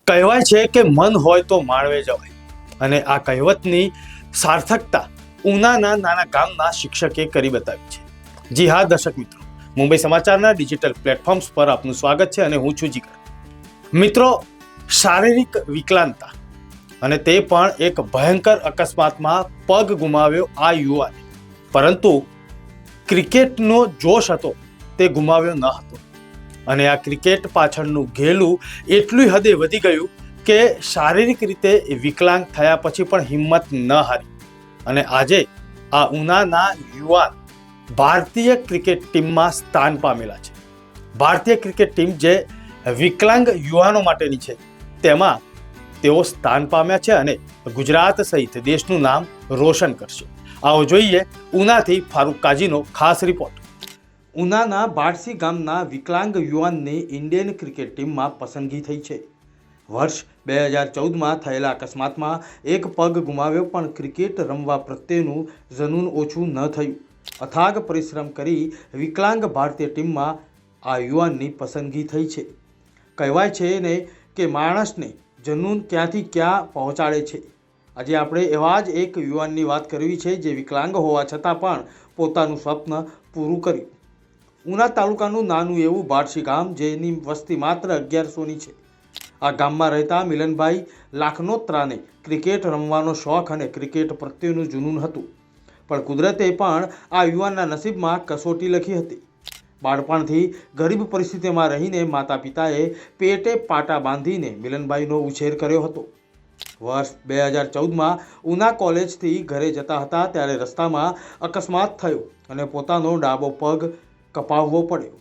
કહેવાય છે કે મન હોય તો માળવે જવાય, અને આ કહેવતની સાર્થકતા ઉનાના નાના ગામના શિક્ષકે કરી બતાવી છે. જી હા દર્શક મિત્રો, મુંબઈ સમાચારના ડિજિટલ પ્લેટફોર્મ્સ પર આપનું સ્વાગત છે અને હું છું જીગર. મિત્રો, શારીરિક વિકલાંગતા અને તે પણ એક ભયંકર અકસ્માતમાં પગ ગુમાવ્યો આ યુવાને, પરંતુ ક્રિકેટનો જોશ હતો તે ગુમાવ્યો ન હતો. અને આ ક્રિકેટ પાછળનું ઘેલું એટલું હદે વધી ગયું કે શારીરિક રીતે વિકલાંગ થયા પછી પણ હિંમત ન હારી, અને આજે આ ઉનાના યુવાન ભારતીય ક્રિકેટ ટીમમાં સ્થાન પામેલા છે. ભારતીય ક્રિકેટ ટીમ જે વિકલાંગ યુવાનો માટેની છે તેમાં તેઓ સ્થાન પામ્યા છે અને ગુજરાત સહિત દેશનું નામ રોશન કરશે. આવો જોઈએ ઉનાથી ફારૂક કાજીનો ખાસ રિપોર્ટ. ઉનાના બારસી ગામના વિકલાંગ યુવાનની ઇન્ડિયન ક્રિકેટ ટીમમાં પસંદગી થઈ છે. વર્ષ 2014માં થયેલા અકસ્માતમાં એક પગ ગુમાવ્યો, પણ ક્રિકેટ રમવા પ્રત્યેનું જનૂન ઓછું ન થયું. અથાગ પરિશ્રમ કરી વિકલાંગ ભારતીય ટીમમાં આ યુવાનની પસંદગી થઈ છે. કહેવાય છે ને કે માણસને જનૂન ક્યાંથી ક્યાં પહોંચાડે છે. આજે આપણે એવા જ એક યુવાનની વાત કરવી છે જે વિકલાંગ હોવા છતાં પણ પોતાનું સ્વપ્ન પૂરું કર્યું. ઉના તાલુકાનું નાનું એવું બારસી ગામ, જેની વસ્તી માત્ર 1100ની છે. આ ગામમાં રહેતા મિલનભાઈ લાખનોત્રાને ક્રિકેટ રમવાનો શોખ અને ક્રિકેટ પ્રત્યેનું જુનૂન હતું, પણ કુદરતે પણ આ યુવાનના નસીબમાં કસોટી લખી હતી. બાળપણથી ગરીબ પરિસ્થિતિમાં રહીને માતા પિતાએ પેટે પાટા બાંધીને મિલનભાઈનો ઉછેર કર્યો હતો. વર્ષ 2014માં ઉના કોલેજથી ઘરે જતા હતા ત્યારે રસ્તામાં અકસ્માત થયો અને પોતાનો ડાબો પગ કપાવવો પડ્યો.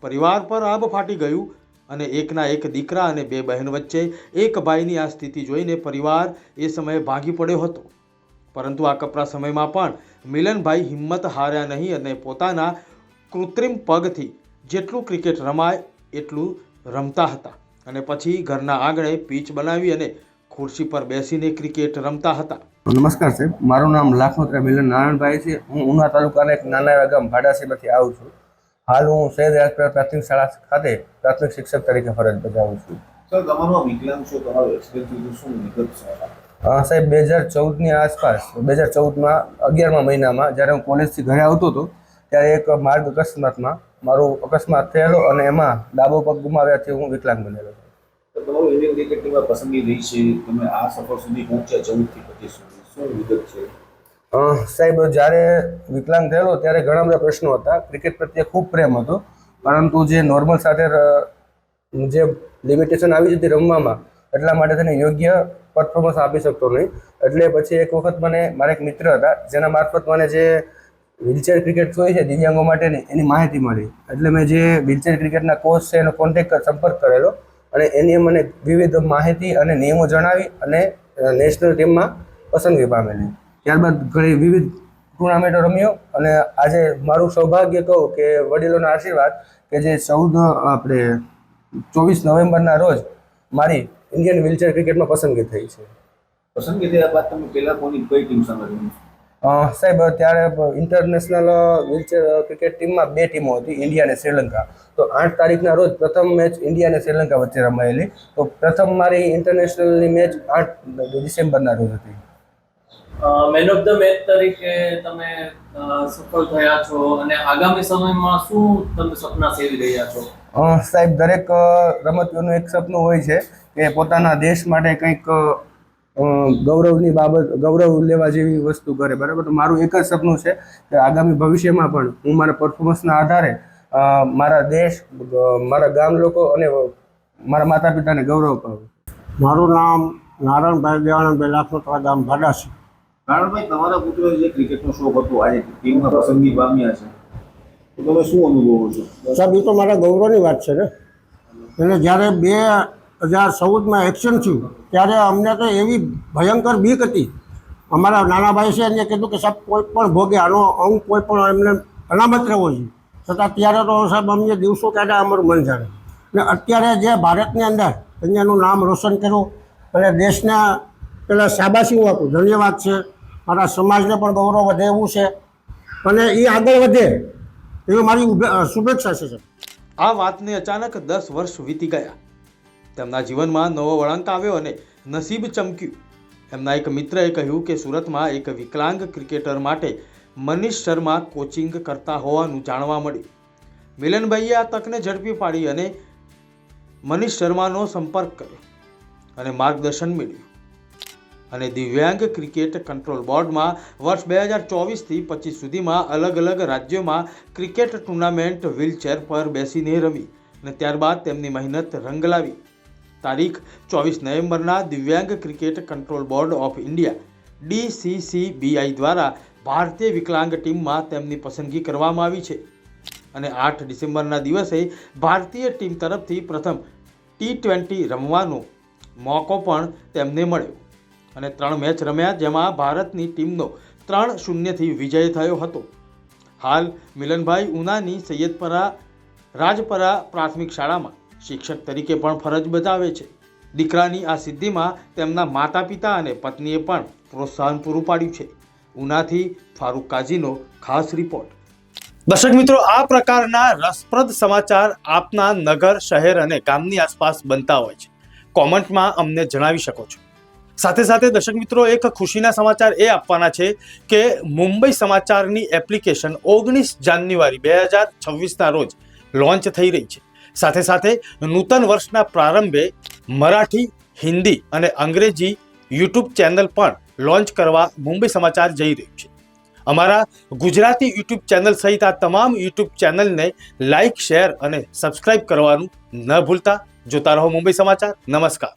પરિવાર પર આબ ફાટી ગયું અને એકના એક દીકરા અને 2 બહેન વચ્ચે એક ભાઈની આ સ્થિતિ જોઈને પરિવાર એ સમયે ભાગી પડ્યો હતો. પરંતુ આ કપરા સમયમાં પણ મિલનભાઈ હિંમત હાર્યા નહીં અને પોતાના કૃત્રિમ પગથી જેટલું ક્રિકેટ રમાય એટલું રમતા હતા, અને પછી ઘરના આંગણે પીચ બનાવી અને ખુરશી પર બેસીને ક્રિકેટ રમતા હતા. નમસ્કાર સાહેબ, મારું નામ લાખનોત્રા મિલન નારાયણભાઈ છે. હું ઉના તાલુકાના એક નાના એવા ગામ ભાડાસીમાંથી આવું છું. હાલ હું સૈયદ રાજપુરા પ્રાથમિક શાળા ખાતે પ્રાથમિક શિક્ષક તરીકે ફરજ બજાવું છું. સર, તમારો વિકલાંગ છો, તમારો એક્સપિરિયન્સ શું વિગત છે? સાહેબ, 2014ની આસપાસ 2014માં 11મા મહિનામાં જ્યારે હું કોલેજથી ઘરે આવતો હતો ત્યારે એક માર્ગ અકસ્માતમાં મારો અકસ્માત થયેલો અને એમાં ડાબો પગ ગુમાવ્યાથી હું વિકલાંગ બનેલો. તો તમારું ઇન્ડિયન ક્રિકેટ ટીમમાં પસંદગી રહી છે, તમે આ સફર સુધી પહોંચ્યા 14થી 25 સુધી, શું વિગત છે? સાહેબ, જ્યારે વિકલાંગ થયેલો ત્યારે ઘણા બધા પ્રશ્નો હતા. ક્રિકેટ પ્રત્યે ખૂબ પ્રેમ હતો, પરંતુ જે નોર્મલ સાથે જે લિમિટેશન આવી જતી રમવામાં, એટલા માટે તેને યોગ્ય પરફોર્મન્સ આપી શકતો નહીં. એટલે પછી એક વખત મને મારા એક મિત્ર હતા જેના મારફત મને જે વ્હીલચેર ક્રિકેટ હોય છે દિવ્યાંગો માટેની, એની માહિતી મળી. એટલે મેં જે વ્હીલચેર ક્રિકેટના કોચ છે એનો સંપર્ક કરેલો અને એની મને વિવિધ માહિતી અને નિયમો જણાવી અને નેશનલ ટીમમાં પસંદગી પામેલી. ત્યારબાદ ઘણી વિવિધ ટુર્નામેન્ટો રમ્યો અને આજે મારું સૌભાગ્ય કહું કે વડીલોના આશીર્વાદ કે જે 24 નવેમ્બરના રોજ મારી ઇન્ડિયન વ્હીલચેર ક્રિકેટમાં પસંદગી થઈ છે. પસંદગી થયા બાદ તમે પહેલા કઈ ટીમ સામે રમી? સાહેબ, ત્યારે ઇન્ટરનેશનલ વ્હીલચેર ક્રિકેટ ટીમમાં 2 ટીમો હતી, ઇન્ડિયા અને શ્રીલંકા. તો 8 તારીખના રોજ પ્રથમ મેચ ઇન્ડિયા અને શ્રીલંકા વચ્ચે રમાયેલી. તો પ્રથમ મારી ઇન્ટરનેશનલની મેચ 8 ડિસેમ્બરના રોજ હતી. મેન ઓફ ધ મેચ તરીકે તમે સફળ થયા છો અને આગામી સમયમાં શું તમે સપના સેવી રહ્યા છો? સાહેબ, દરેક રમતવીરનું એક સપનું હોય છે કે પોતાના દેશ માટે કંઈક ગૌરવની બાબત, ગૌરવ લેવા જેવી વસ્તુ કરે, બરાબર. તો મારું એક જ સપનું છે કે આગામી ભવિષ્યમાં પણ હું મારા પરફોર્મન્સના આધારે મારા દેશ, મારા ગામ લોકો અને મારા માતા પિતાને ગૌરવ અપાવું. મારું નામ નારાયણભાઈ દેવાનંદભાઈ લાખનોત્રા, ગામ ભાડાસી. નારાયણભાઈ, તમારા પુત્રને જે ક્રિકેટનો શોખ હતો, આજે ટીમમાં પસંદગી પામ્યા છે, તો તમે શું અનુભવો છો? સાહેબ, એ તો મારા ગૌરવની વાત છે ને. એટલે જ્યારે 2014માં એક્શન થયું ત્યારે અમને તો એવી ભયંકર બીક હતી. અમારા નાના ભાઈ છે એને કીધું કે સાહેબ કોઈ પણ ભોગે આનો અંગ કોઈ પણ એમને અનામત રહેવો જોઈએ. છતાં ત્યારે તો સાહેબ અમને દિવસો કાઢ્યા અમારું મન જાણે. ને અત્યારે જે ભારતની અંદર અહીંયાનું નામ રોશન કર્યું અને દેશના પેલા શાબાશી હું આપું, ધન્યવાદ છે. મારા સમાજને પણ ગૌરવ વધે એવું છે અને એ આગળ વધે એવી મારી શુભેચ્છા છે. આ વાતને અચાનક 10 વર્ષ વીતી ગયા તેમના જીવનમાં નવો વળાંક આવ્યો અને નસીબ ચમક્યું. એમના એક મિત્રએ કહ્યું કે સુરતમાં એક વિકલાંગ ક્રિકેટર માટે મનીષ શર્મા કોચિંગ કરતા હોવાનું જાણવા મળ્યું. મિલનભાઈએ આ તકને ઝડપી પાડી અને મનીષ શર્માનો સંપર્ક કર્યો અને માર્ગદર્શન મેળવ્યું. અને દિવ્યાંગ ક્રિકેટ કંટ્રોલ બોર્ડમાં વર્ષ 2024થી 25 સુધીમાં અલગ અલગ રાજ્યોમાં ક્રિકેટ ટુર્નામેન્ટ વ્હીલચેર પર બેસીને રમી અને ત્યારબાદ તેમની મહેનત રંગ લાવી. તારીખ 24 નવેમ્બરના દિવ્યાંગ cricket control board of India DCCBI દ્વારા ભારતીય વિકલાંગ ટીમમાં તેમની પસંદગી કરવામાં આવી છે અને 8 ડિસેમ્બરના દિવસે ભારતીય ટીમ તરફથી પ્રથમ T20 રમવાનો મોકો પણ તેમને મળ્યો અને 3 મેચ રમ્યા, જેમાં ભારતની ટીમનો 3-0થી વિજય થયો હતો. હાલ મિલનભાઈ ઉનાની સૈયદપરા રાજપરા પ્રાથમિક શાળામાં શિક્ષક તરીકે પણ ફરજ બજાવે છે. દીકરાની આ સિદ્ધિમાં તેમના માતા પિતા અને પત્નીએ પણ પ્રોત્સાહન પૂરું પાડ્યું છે. ઉનાથી ફારૂક કાજીનો ખાસ રિપોર્ટ. દર્શક મિત્રો, આ પ્રકારના રસપ્રદ સમાચાર આપના નગર, શહેર અને ગામની આસપાસ બનતા હોય છે. કોમેન્ટમાં અમને જણાવી શકો છો. સાથે સાથે દર્શક મિત્રો, એક ખુશીના સમાચાર એ આપવાના છે કે મુંબઈ સમાચારની એપ્લિકેશન 19 જાન્યુઆરી 2026ના રોજ લોન્ચ થઈ રહી છે. સાથે સાથે નૂતન વર્ષના પ્રારંભે મરાઠી, હિન્દી અને અંગ્રેજી યુટ્યુબ ચેનલ પણ લોન્ચ કરવા મુંબઈ સમાચાર જઈ રહ્યું છે. અમારા ગુજરાતી યુટ્યુબ ચેનલ સહિત આ તમામ યુટ્યુબ ચેનલને લાઇક, શેર અને સબસ્ક્રાઇબ કરવાનું ન ભૂલતા. જોતા રહો મુંબઈ સમાચાર. નમસ્કાર.